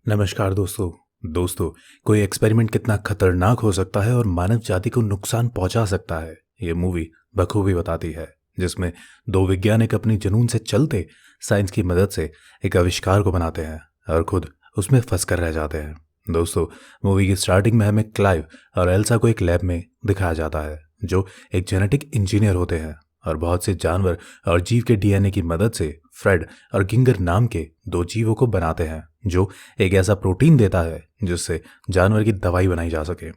नमस्कार दोस्तों। कोई एक्सपेरिमेंट कितना खतरनाक हो सकता है और मानव जाति को नुकसान पहुंचा सकता है, ये मूवी बखूबी बताती है। जिसमें दो वैज्ञानिक अपनी जुनून से चलते साइंस की मदद से एक आविष्कार को बनाते हैं और खुद उसमें फंस कर रह जाते हैं। दोस्तों, मूवी की स्टार्टिंग में हमें क्लाइव और एल्सा को एक लैब में दिखाया जाता है, जो एक जेनेटिक इंजीनियर होते हैं और बहुत से जानवर और जीव के डीएनए की मदद से फ्रेड और गिंगर नाम के दो जीवों को बनाते हैं, जो एक ऐसा प्रोटीन देता है जिससे जानवर की दवाई बनाई जा सके।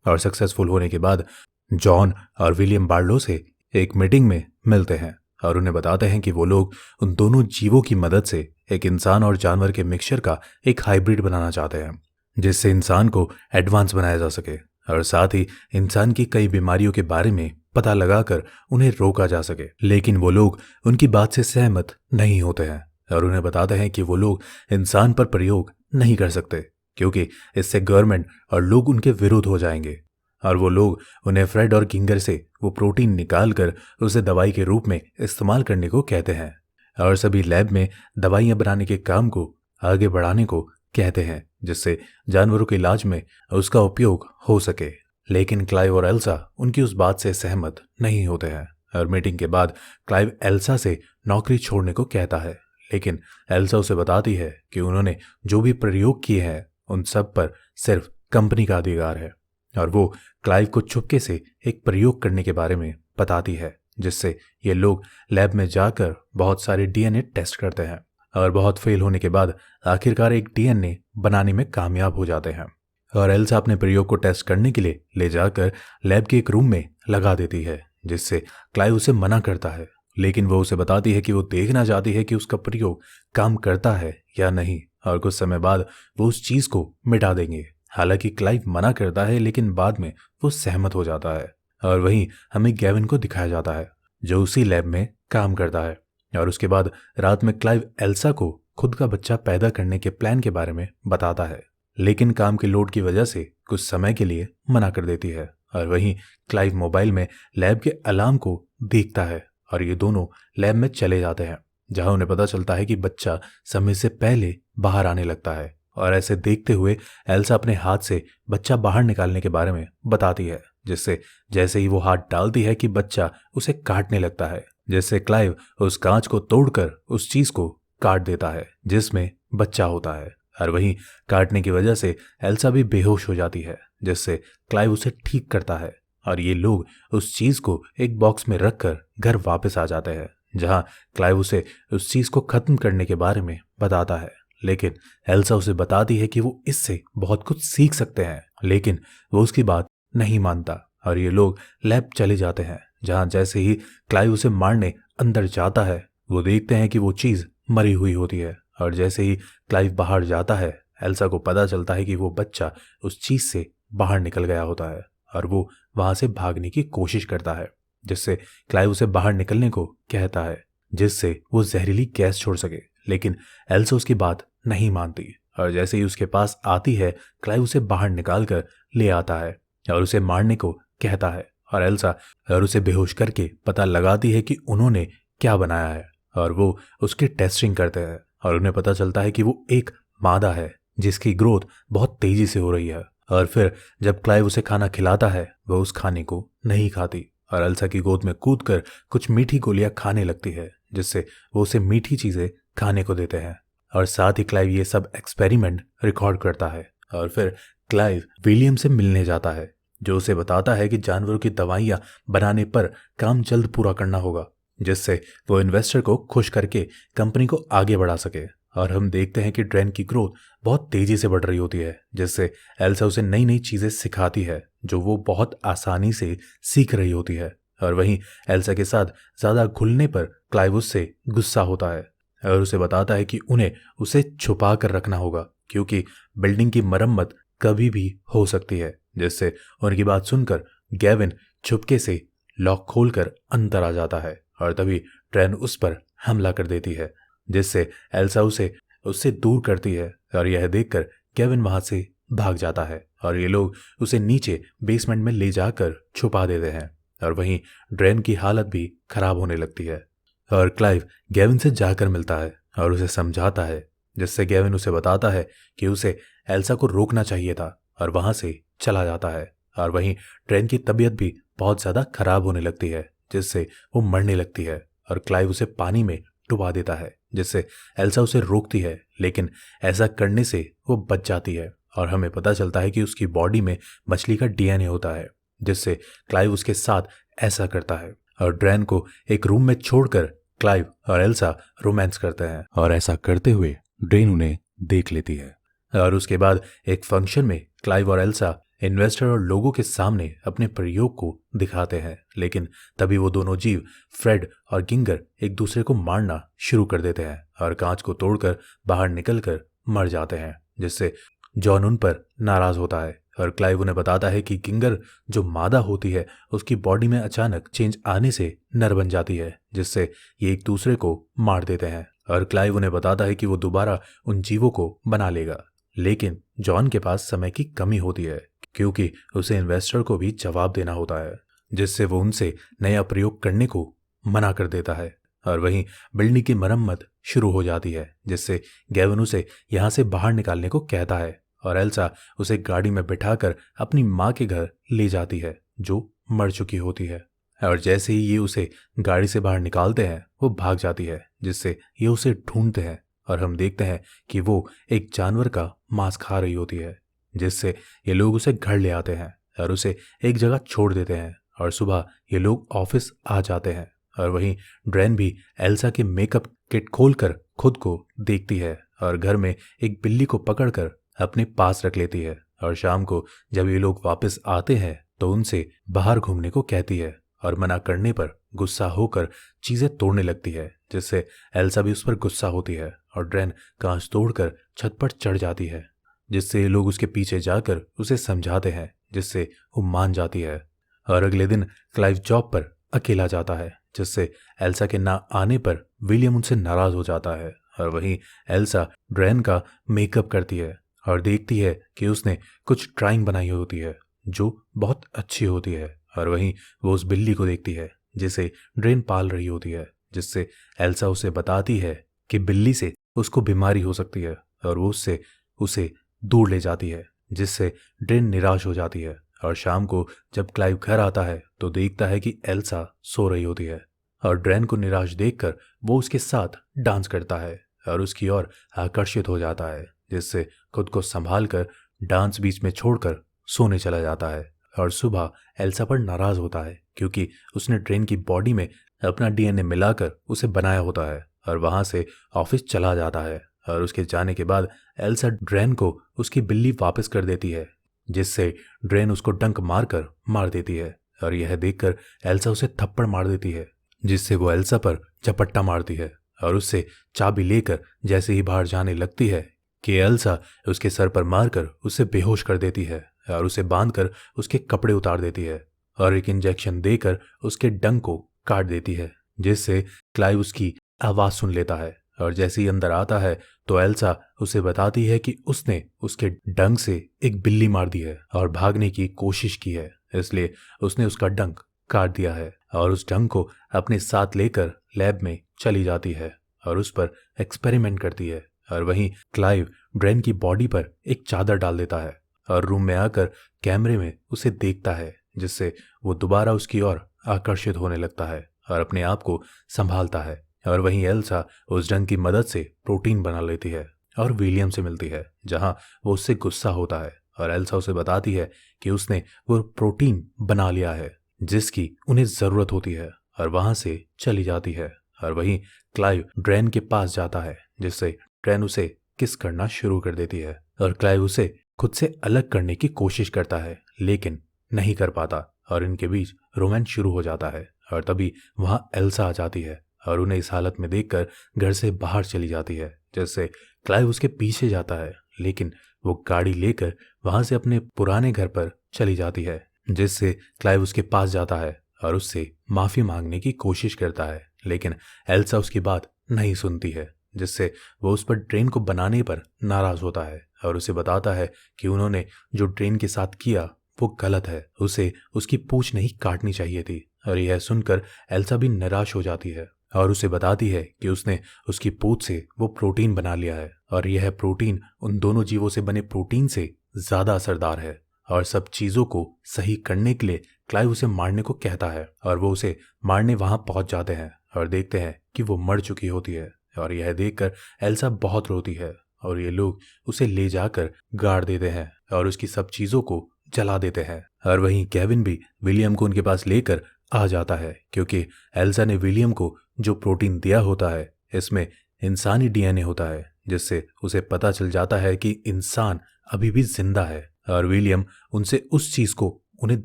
और सक्सेसफुल होने के बाद जॉन और विलियम बार्लो से एक मीटिंग में मिलते हैं और उन्हें बताते हैं कि वो लोग उन दोनों जीवों की मदद से एक इंसान और जानवर के मिक्सचर का एक हाइब्रिड बनाना चाहते हैं, जिससे इंसान को एडवांस बनाया जा सके और साथ ही इंसान की कई बीमारियों के बारे में पता लगाकर उन्हें रोका जा सके। लेकिन वो लोग उनकी बात से सहमत नहीं होते हैं और उन्हें बताते हैं कि वो लोग इंसान पर प्रयोग नहीं कर सकते, क्योंकि इससे गवर्नमेंट और लोग उनके विरुद्ध हो जाएंगे। और वो लोग उन्हें फ्रेड और गिंगर से वो प्रोटीन निकाल कर उसे दवाई के रूप में इस्तेमाल करने को कहते हैं और सभी लैब में दवाइयां बनाने के काम को आगे बढ़ाने को कहते हैं, जिससे जानवरों के इलाज में उसका उपयोग हो सके। लेकिन क्लाइव और एल्सा उनकी उस बात से सहमत नहीं होते हैं और मीटिंग के बाद क्लाइव एल्सा से नौकरी छोड़ने को कहता है। लेकिन एल्सा उसे बताती है कि उन्होंने जो भी प्रयोग किए हैं उन सब पर सिर्फ कंपनी का अधिकार है और वो क्लाइव को चुपके से एक प्रयोग करने के बारे में बताती है, जिससे ये लोग लैब में जाकर बहुत सारे डीएनए टेस्ट करते हैं और बहुत फेल होने के बाद आखिरकार एक डीएनए बनाने में कामयाब हो जाते हैं। और एल्सा अपने प्रयोग को टेस्ट करने के लिए ले जाकर लैब के एक रूम में लगा देती है, जिससे क्लाइव उसे मना करता है। लेकिन वो उसे बताती है कि वो देखना चाहती है कि उसका प्रयोग काम करता है या नहीं, और कुछ समय बाद वो उस चीज को मिटा देंगे। हालांकि क्लाइव मना करता है, लेकिन बाद में वो सहमत हो जाता है। और वहीं हमें गैविन को दिखाया जाता है, जो उसी लैब में काम करता है। और उसके बाद रात में क्लाइव एल्सा को खुद का बच्चा पैदा करने के प्लान के बारे में बताता है, लेकिन काम के लोड की वजह से कुछ समय के लिए मना कर देती है। और वहीं क्लाइव मोबाइल में लैब के अलार्म को देखता है और ये दोनों लैब में चले जाते हैं, जहां उन्हें पता चलता है कि बच्चा समय से पहले बाहर आने लगता है। और ऐसे देखते हुए एल्सा अपने हाथ से बच्चा बाहर निकालने के बारे में बताती है, जिससे जैसे ही वो हाथ डालती है कि बच्चा उसे काटने लगता है, जिससे क्लाइव उस कांच को तोड़कर उस चीज को काट देता है जिसमें बच्चा होता है। और वहीं काटने की वजह से एल्सा भी बेहोश हो जाती है, जिससे क्लाइव उसे ठीक करता है और ये लोग उस चीज को एक बॉक्स में रखकर घर वापस आ जाते हैं, जहां क्लाइव उसे उस चीज को खत्म करने के बारे में बताता है। लेकिन एल्सा उसे बताती है कि वो इससे बहुत कुछ सीख सकते हैं, लेकिन वो उसकी बात नहीं मानता और ये लोग लैब चले जाते हैं, जहां जैसे ही क्लाइव उसे मारने अंदर जाता है, वो देखते हैं कि वो चीज मरी हुई होती है। और जैसे ही क्लाइव बाहर जाता है, एल्सा को पता चलता है कि वो बच्चा उस चीज से बाहर निकल गया होता है और वो वहां से भागने की कोशिश करता है, जिससे क्लाइव उसे बाहर निकलने को कहता है, जिससे वो जहरीली गैस छोड़ सके। लेकिन एल्सा उसकी बात नहीं मानती और जैसे ही उसके पास आती है, क्लाइव उसे बाहर निकाल कर ले आता है और उसे मारने को कहता है। और एल्सा और उसे बेहोश करके पता लगाती है कि उन्होंने क्या बनाया है और वो उसकी टेस्टिंग करते हैं और उन्हें पता चलता है कि वो एक मादा है जिसकी ग्रोथ बहुत तेजी से हो रही है। और फिर जब क्लाइव उसे खाना खिलाता है, वह उस खाने को नहीं खाती और एल्सा की गोद में कूदकर कुछ मीठी गोलियां खाने लगती है, जिससे वो उसे मीठी चीजें खाने को देते हैं। और साथ ही क्लाइव ये सब एक्सपेरिमेंट रिकॉर्ड करता है और फिर क्लाइव विलियम से मिलने जाता है, जो उसे बताता है कि जानवरों की दवाइयां बनाने पर काम जल्द पूरा करना होगा, जिससे वो इन्वेस्टर को खुश करके कंपनी को आगे बढ़ा सके। और हम देखते हैं कि ड्रेन की ग्रोथ बहुत तेजी से बढ़ रही होती है, जिससे एल्सा उसे नई नई चीजें सिखाती है जो वो बहुत आसानी से सीख रही होती है। और वहीं एल्सा के साथ ज्यादा घुलने पर क्लाइव उससे गुस्सा होता है और उसे बताता है कि उन्हें उसे छुपा कर रखना होगा, क्योंकि बिल्डिंग की मरम्मत कभी भी हो सकती है। जिससे उनकी बात सुनकर गैविन चुपके से लॉक खोलकर अंदर आ जाता है और तभी ट्रेन उस पर हमला कर देती है, जिससे एल्सा उसे उससे दूर करती है। और यह देखकर केविन वहां से भाग जाता है और ये लोग उसे नीचे बेसमेंट में ले जाकर छुपा देते हैं। और वहीं ड्रेन की हालत भी खराब होने लगती है और क्लाइव गेविन से जाकर मिलता है और उसे समझाता है जिससे गेविन उसे बताता है कि उसे एल्सा को रोकना चाहिए था और वहां से चला जाता है। और वहीं ड्रेन की तबीयत भी बहुत ज़्यादा खराब होने लगती है, जिससे वो मरने लगती है और क्लाइव उसे पानी में डुबा देता है, जिससे एल्सा उसे रोकती है, लेकिन ऐसा करने से वो बच जाती है और हमें पता चलता है कि उसकी बॉडी में मछली का डीएनए होता है, जिससे क्लाइव उसके साथ ऐसा करता है। और ड्रेन को एक रूम में छोड़कर क्लाइव और एल्सा रोमांस करते हैं और ऐसा करते हुए ड्रेन उन्हें देख लेती है। और उसके बाद एक फंक्शन में क्लाइव और एल्सा इन्वेस्टर और लोगों के सामने अपने प्रयोग को दिखाते हैं, लेकिन तभी वो दोनों जीव फ्रेड और गिंगर एक दूसरे को मारना शुरू कर देते हैं और कांच को तोड़कर बाहर निकलकर मर जाते हैं, जिससे जॉन उन पर नाराज होता है और क्लाइव उन्हें बताता है कि गिंगर जो मादा होती है उसकी बॉडी में अचानक चेंज आने से नर बन जाती है, जिससे ये एक दूसरे को मार देते हैं। और क्लाइव उन्हें बताता है कि वो दोबारा उन जीवों को बना लेगा, लेकिन जॉन के पास समय की कमी होती है क्योंकि उसे इन्वेस्टर को भी जवाब देना होता है, जिससे वो उनसे नया प्रयोग करने को मना कर देता है। और वहीं बिल्डिंग की मरम्मत शुरू हो जाती है, जिससे गेविन उसे यहाँ से बाहर निकालने को कहता है और एल्सा उसे गाड़ी में बिठाकर अपनी माँ के घर ले जाती है जो मर चुकी होती है। और जैसे ही ये उसे गाड़ी से बाहर निकालते हैं वो भाग जाती है, जिससे ये उसे ढूंढते हैं और हम देखते हैं कि वो एक जानवर का मांस खा रही होती है, जिससे ये लोग उसे घर ले आते हैं और उसे एक जगह छोड़ देते हैं। और सुबह ये लोग ऑफिस आ जाते हैं और वहीं ड्रेन भी एल्सा के मेकअप किट खोलकर खुद को देखती है और घर में एक बिल्ली को पकड़कर अपने पास रख लेती है। और शाम को जब ये लोग वापस आते हैं तो उनसे बाहर घूमने को कहती है और मना करने पर गुस्सा होकर चीजें तोड़ने लगती है, जिससे एल्सा भी उस पर गुस्सा होती है और ड्रेन कांच तोड़कर छत पर चढ़ जाती है, जिससे ये लोग उसके पीछे जाकर उसे समझाते हैं, जिससे वो मान जाती है। और अगले दिन क्लाइव जॉब पर अकेला जाता है, जिससे एल्सा के ना आने पर विलियम उनसे नाराज हो जाता है। और वहीं एल्सा ड्रेन का मेकअप करती है और देखती है कि उसने कुछ ड्राइंग बनाई होती है जो बहुत अच्छी होती है। और वहीं वो उस बिल्ली को देखती है जिसे ड्रेन पाल रही होती है, जिससे एल्सा उसे बताती है कि बिल्ली से उसको बीमारी हो सकती है और वो उससे उसे दूर ले जाती है, जिससे ड्रेन निराश हो जाती है। और शाम को जब क्लाइव घर आता है तो देखता है कि एल्सा सो रही होती है और ड्रेन को निराश देखकर वो उसके साथ डांस करता है और उसकी ओर आकर्षित हो जाता है, जिससे खुद को संभाल कर डांस बीच में छोड़कर सोने चला जाता है। और सुबह एल्सा पर नाराज होता है क्योंकि उसने ड्रेन की बॉडी में अपना डीएनए मिलाकर उसे बनाया होता है और वहां से ऑफिस चला जाता है। और उसके जाने के बाद एल्सा ड्रेन को उसकी बिल्ली वापस कर देती है, जिससे ड्रेन उसको डंक मारकर मार देती है। और यह देखकर एल्सा उसे थप्पड़ मार देती है, जिससे वो एल्सा पर झपट्टा मारती है और उससे चाबी लेकर जैसे ही बाहर जाने लगती है कि एल्सा उसके सर पर मारकर उसे बेहोश कर देती है और उसे बांधकर उसके कपड़े उतार देती है और एक इंजेक्शन देकर उसके डंक को काट देती है, जिससे क्लाइव उसकी आवाज सुन लेता है। और जैसे ही अंदर आता है तो एल्सा उसे बताती है कि उसने उसके डंक से एक बिल्ली मार दी है और भागने की कोशिश की है, इसलिए उसने उसका डंक काट दिया है। और उस डंक को अपने साथ लेकर लैब में चली जाती है और उस पर एक्सपेरिमेंट करती है। और वहीं क्लाइव ड्रेन की बॉडी पर एक चादर डाल देता है और रूम में आकर कैमरे में उसे देखता है, जिससे वो दोबारा उसकी ओर आकर्षित होने लगता है और अपने आप को संभालता है। और वहीं एल्सा उस डंक की मदद से प्रोटीन बना लेती है और विलियम से मिलती है, जहां वो उससे गुस्सा होता है और एल्सा उसे बताती है कि उसने वो प्रोटीन बना लिया है जिसकी उन्हें जरूरत होती है और वहां से चली जाती है। और वहीं क्लाइव ड्रेन के पास जाता है, जिससे ड्रेन उसे किस करना शुरू कर देती है और क्लाइव उसे खुद से अलग करने की कोशिश करता है, लेकिन नहीं कर पाता और इनके बीच रोमांस शुरू हो जाता है। और तभी वहां एल्सा आ जाती है और उन्हें इस हालत में देखकर घर से बाहर चली जाती है, जिससे क्लाइव उसके पीछे जाता है, लेकिन वो गाड़ी लेकर वहां से अपने पुराने घर पर चली जाती है, जिससे क्लाइव उसके पास जाता है और उससे माफी मांगने की कोशिश करता है, लेकिन एल्सा उसकी बात नहीं सुनती है, जिससे वो उस पर ड्रेन को बनाने पर नाराज होता है और उसे बताता है कि उन्होंने जो ड्रेन के साथ किया वो गलत है, उसे उसकी पूंछ नहीं काटनी चाहिए थी। और यह सुनकर एल्सा भी निराश हो जाती है और उसे बताती है कि उसने उसकी पूंछ से वो प्रोटीन बना लिया है और यह प्रोटीन उन दोनों जीवों से बने प्रोटीन से ज्यादा असरदार है। और सब चीजों को सही करने के लिए क्लाइव उसे मारने को कहता है और वो उसे मारने वहां पहुंच जाते हैं और देखते हैं कि वो मर चुकी होती है। और यह देखकर एल्सा बहुत रोती है और ये लोग उसे ले जाकर गाड़ देते हैं और उसकी सब चीजों को जला देते हैं। और वहीं केविन भी विलियम को उनके पास लेकर आ जाता है क्योंकि एल्सा ने विलियम को जो प्रोटीन दिया होता है इसमें इंसानी डीएनए होता है, जिससे उसे पता चल जाता है कि इंसान अभी भी जिंदा है। और विलियम उनसे उस चीज को उन्हें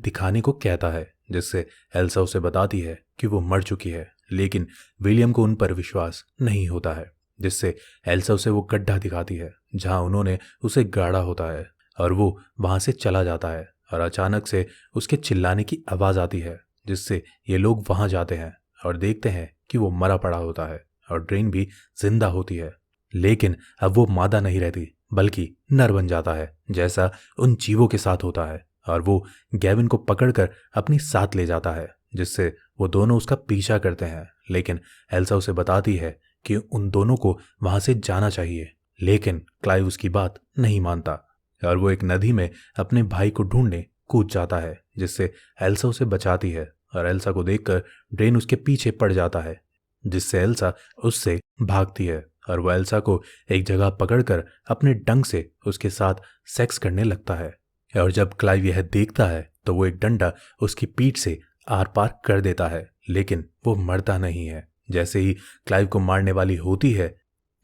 दिखाने को कहता है, जिससे एल्सा उसे बताती है कि वो मर चुकी है। लेकिन विलियम को उन पर विश्वास नहीं होता है, जिससे एल्सा उसे वो गड्ढा दिखाती है जहां उन्होंने उसे गाड़ा होता है और वो वहां से चला जाता है। और अचानक से उसके चिल्लाने की आवाज आती है, जिससे ये लोग वहां जाते हैं और देखते हैं कि वो मरा पड़ा होता है और ड्रेन भी जिंदा होती है। लेकिन अब वो मादा नहीं रहती बल्कि नर बन जाता है, जैसा उन जीवों के साथ होता है। और वो गैविन को पकड़कर अपनी साथ ले जाता है, जिससे वो दोनों उसका पीछा करते हैं। लेकिन एल्सा उसे बताती है कि उन दोनों को वहां से जाना चाहिए, लेकिन क्लाइव उसकी बात नहीं मानता और वो एक नदी में अपने भाई को ढूंढने कूद जाता है, जिससे एल्सा उसे बचाती है। और एल्सा को देखकर ड्रेन उसके पीछे पड़ जाता है, जिससे एल्सा उससे भागती है और वो एल्सा को एक जगह पकड़कर अपने डंक से उसके साथ सेक्स करने लगता है। और जब क्लाइव यह देखता है तो वो एक डंडा उसकी पीठ से आर पार कर देता है, लेकिन वो मरता नहीं है। जैसे ही क्लाइव को मारने वाली होती है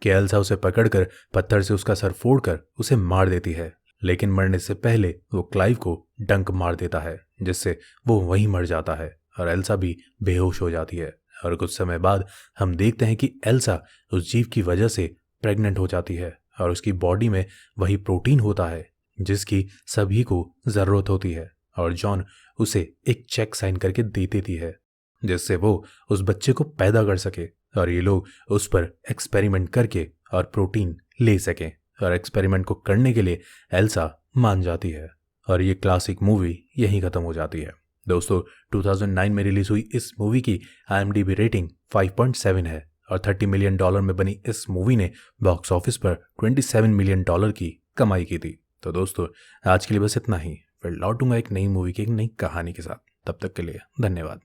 कि एल्सा उसे पकड़कर पत्थर से उसका सर फोड़कर उसे मार देती है, लेकिन मरने से पहले वो क्लाइव को डंक मार देता है, जिससे वो वहीं मर जाता है और एल्सा भी बेहोश हो जाती है। और कुछ समय बाद हम देखते हैं कि एल्सा उस जीव की वजह से प्रेग्नेंट हो जाती है और उसकी बॉडी में वही प्रोटीन होता है जिसकी सभी को जरूरत होती है। और जॉन उसे एक चेक साइन करके दे देती है, जिससे वो उस बच्चे को पैदा कर सके और ये लोग उस पर एक्सपेरिमेंट करके और प्रोटीन ले सकें। और एक्सपेरिमेंट को करने के लिए एल्सा मान जाती है और ये क्लासिक मूवी यहीं खत्म हो जाती है। दोस्तों, 2009 में रिलीज हुई इस मूवी की IMDb रेटिंग 5.7 है और $30 मिलियन में बनी इस मूवी ने बॉक्स ऑफिस पर $27 मिलियन की कमाई की थी। तो दोस्तों, आज के लिए बस इतना ही। फिर लौटूंगा एक नई मूवी की एक नई कहानी के साथ। तब तक के लिए धन्यवाद।